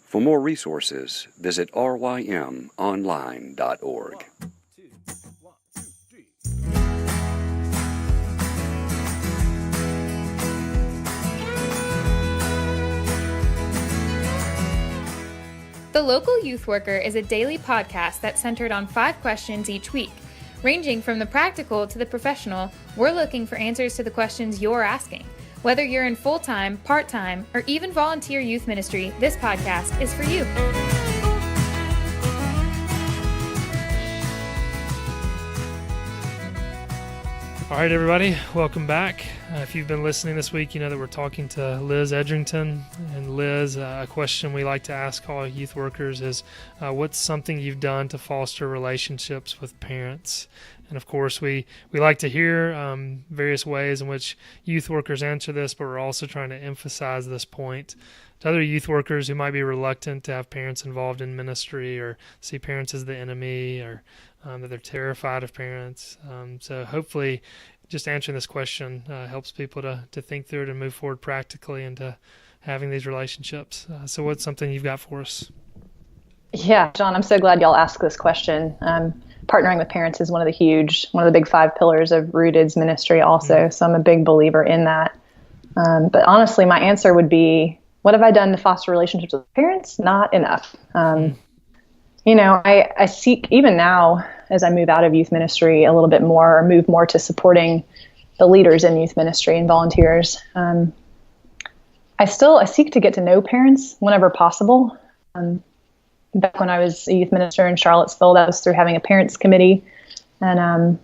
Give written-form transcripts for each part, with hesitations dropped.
For more resources, visit rymonline.org. The Local Youth Worker is a daily podcast that's centered on 5 questions each week. Ranging from the practical to the professional, we're looking for answers to the questions you're asking. Whether you're in full-time, part-time, or even volunteer youth ministry, this podcast is for you. All right, everybody, welcome back. If you've been listening this week, you know that we're talking to Liz Edrington. And Liz, a question we like to ask all youth workers is, what's something you've done to foster relationships with parents? And of course, we like to hear various ways in which youth workers answer this, but we're also trying to emphasize this point to other youth workers who might be reluctant to have parents involved in ministry or see parents as the enemy or that they're terrified of parents. So hopefully just answering this question helps people to think through it and move forward practically into having these relationships. So what's something you've got for us? Yeah, John, I'm so glad y'all asked this question. Partnering with parents is one of the big 5 pillars of Rooted's ministry also. So I'm a big believer in that. But honestly, my answer would be, what have I done to foster relationships with parents? Not enough. You know, I seek, even now, as I move out of youth ministry a little bit more, or move more to supporting the leaders in youth ministry and volunteers. I seek to get to know parents whenever possible. Back when I was a youth minister in Charlottesville, that was through having a parents committee and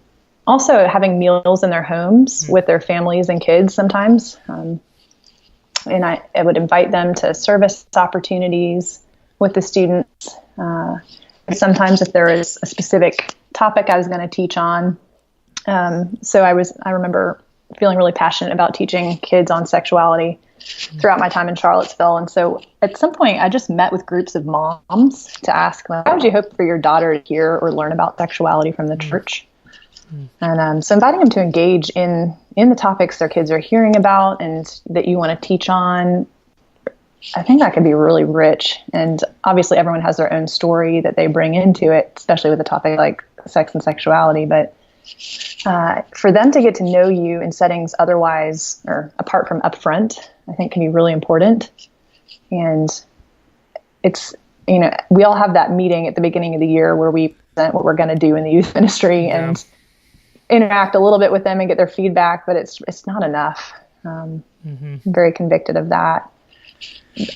also having meals in their homes with their families and kids sometimes. And I would invite them to service opportunities with the students. Sometimes if there is a specific topic I was going to teach on. So I remember feeling really passionate about teaching kids on sexuality throughout my time in Charlottesville. And so at some point I just met with groups of moms to ask, how would you hope for your daughter to hear or learn about sexuality from the church? And so inviting them to engage in the topics their kids are hearing about and that you want to teach on, I think that could be really rich. And obviously everyone has their own story that they bring into it, especially with a topic like sex and sexuality. But for them to get to know you in settings otherwise or apart from upfront, I think can be really important. And it's, you know, we all have that meeting at the beginning of the year where we present what we're going to do in the youth ministry and interact a little bit with them and get their feedback, but it's not enough. I'm very convicted of that.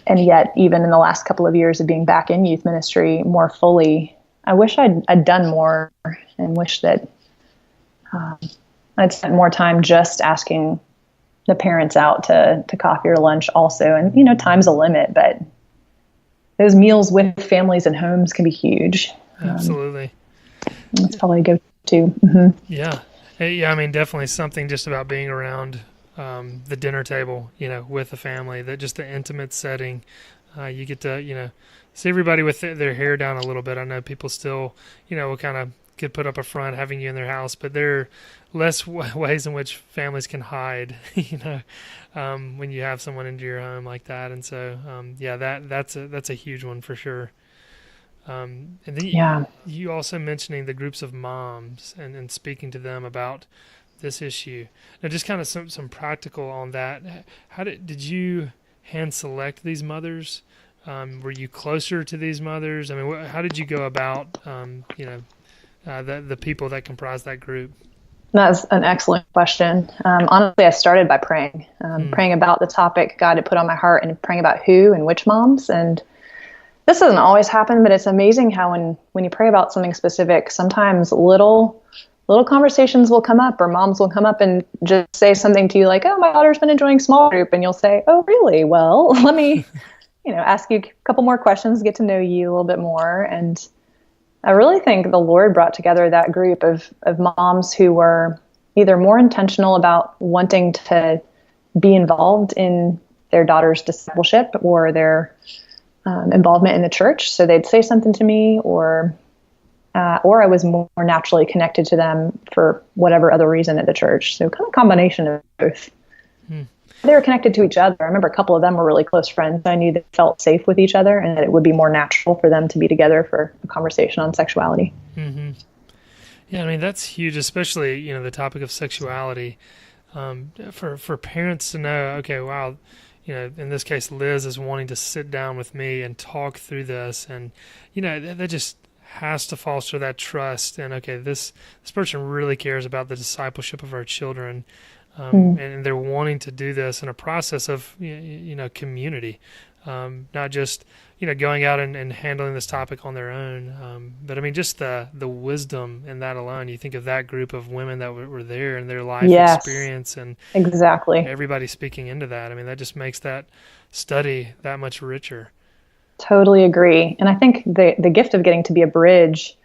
And yet, even in the last couple of years of being back in youth ministry more fully, I wish I'd done more and wish that I'd spent more time just asking the parents out to coffee or lunch also. And, you know, time's a limit, but those meals with families and homes can be huge. Absolutely. That's probably a go-to. Yeah. Yeah, I mean, definitely something just about being around the dinner table, you know, with the family, that just the intimate setting. You get to, you know, see everybody with their hair down a little bit. I know people still, you know, will kind of get put up a front having you in their house, but there are less ways in which families can hide, you know, when you have someone into your home like that. And so, yeah, that's a huge one for sure. And then you also mentioning the groups of moms and speaking to them about this issue. Now, just kind of some practical on that. How did you hand select these mothers? Were you closer to these mothers? I mean, how did you go about, you know, the people that comprise that group? That's an excellent question. Honestly, I started by praying about the topic God had put on my heart and praying about who and which moms. And this doesn't always happen, but it's amazing how when you pray about something specific, sometimes little conversations will come up, or moms will come up and just say something to you like, oh, my daughter's been enjoying small group. And you'll say, oh, really? Well, let me, you know, ask you a couple more questions, get to know you a little bit more. And I really think the Lord brought together that group of moms who were either more intentional about wanting to be involved in their daughter's discipleship or their involvement in the church. So they'd say something to me, or I was more naturally connected to them for whatever other reason at the church. So kind of a combination of both. they were connected to each other. I remember a couple of them were really close friends. I knew they felt safe with each other and that it would be more natural for them to be together for a conversation on sexuality. Mm-hmm. Yeah, I mean, that's huge, especially, the topic of sexuality. For parents to know, okay, wow, in this case, Liz is wanting to sit down with me and talk through this. And, that just has to foster that trust. And, okay, this person really cares about the discipleship of our children. And they're wanting to do this in a process of, community, not just, going out and handling this topic on their own. But I mean, just the wisdom in that alone, you think of that group of women that were there and their life experience and exactly everybody speaking into that. I mean, that just makes that study that much richer. Totally agree. And I think the gift of getting to be a bridge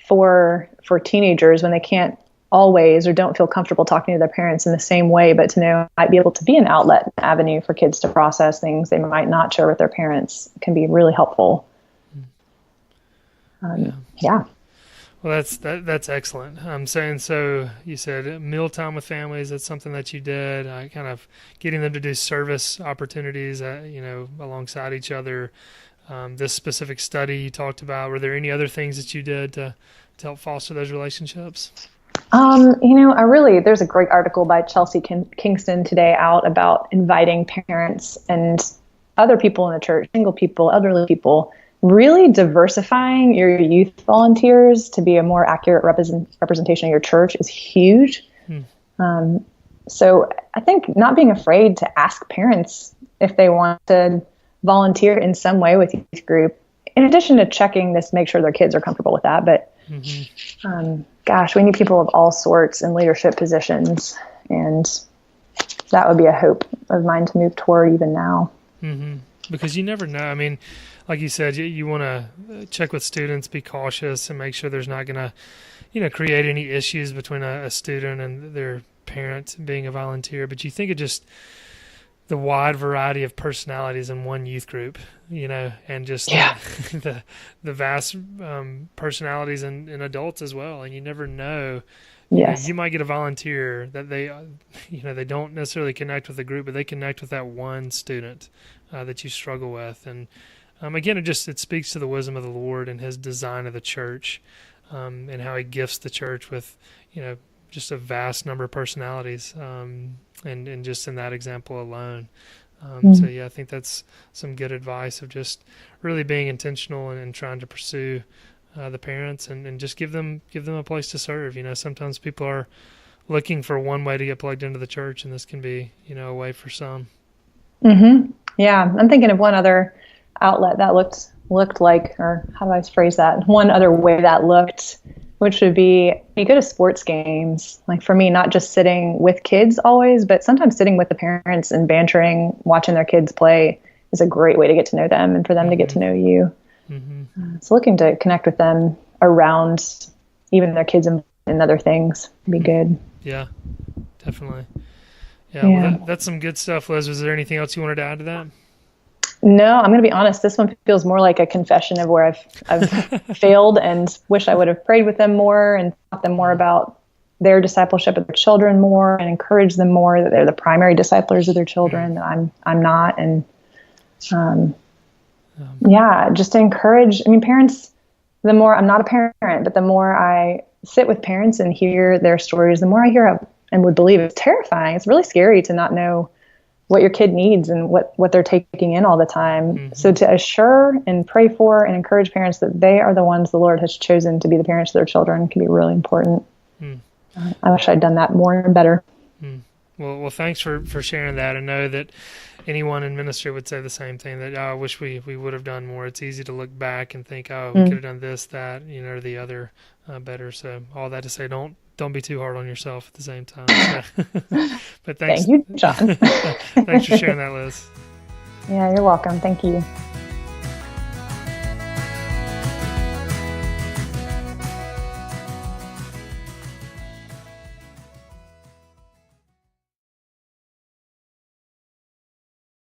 for teenagers when they can't always or don't feel comfortable talking to their parents in the same way, but to know might be able to be an outlet, an avenue for kids to process things they might not share with their parents can be really helpful. Yeah. Well, that's excellent. So you said mealtime with families. That's something that you did. Kind of getting them to do service opportunities, alongside each other. This specific study you talked about. Were there any other things that you did to help foster those relationships? There's a great article by Chelsea Kingston today out about inviting parents and other people in the church, single people, elderly people, really diversifying your youth volunteers to be a more accurate representation of your church is huge. So I think not being afraid to ask parents if they want to volunteer in some way with youth group, in addition to checking this, make sure their kids are comfortable with that. But we need people of all sorts in leadership positions, and that would be a hope of mine to move toward even now. Because you never know. I mean, like you said, you want to check with students, be cautious, and make sure there's not going to, create any issues between a student and their parent being a volunteer. But you think of just the wide variety of personalities in one youth group, and just the vast personalities in adults as well. And you never know. Yes. You might get a volunteer that they don't necessarily connect with the group, but they connect with that one student that you struggle with. And again, it speaks to the wisdom of the Lord and His design of the church, and how He gifts the church with, just a vast number of personalities, and just in that example alone. So yeah, I think that's some good advice of just really being intentional and trying to pursue the parents and just give them a place to serve. Sometimes people are looking for one way to get plugged into the church, and this can be, a way for some. Yeah, I'm thinking of one other outlet that looked like, or how do I phrase that? One other way that looked, which would be you go to sports games. Like for me, not just sitting with kids always, but sometimes sitting with the parents and bantering, watching their kids play is a great way to get to know them and for them to get to know you. So looking to connect with them around even their kids and other things would be good. Yeah, definitely. Yeah. Well, that's some good stuff, Liz. Was there anything else you wanted to add to that? No, I'm going to be honest. This one feels more like a confession of where I've failed and wish I would have prayed with them more and taught them more about their discipleship of their children more and encouraged them more that they're the primary disciplers of their children, that I'm not. And just to encourage, parents, the more I'm not a parent, but the more I sit with parents and hear their stories, the more I hear and would believe it's terrifying. It's really scary to not know what your kid needs and what they're taking in all the time. So to assure and pray for and encourage parents that they are the ones the Lord has chosen to be the parents of their children can be really important. I wish I'd done that more and better. Well, thanks for sharing that. I know that anyone in ministry would say the same thing, that I wish we would have done more. It's easy to look back and think, we could have done this, that, or the other better. So all that to say, don't be too hard on yourself at the same time. So. But thanks. Thank you, John. Thanks for sharing that, Liz. Yeah, you're welcome. Thank you.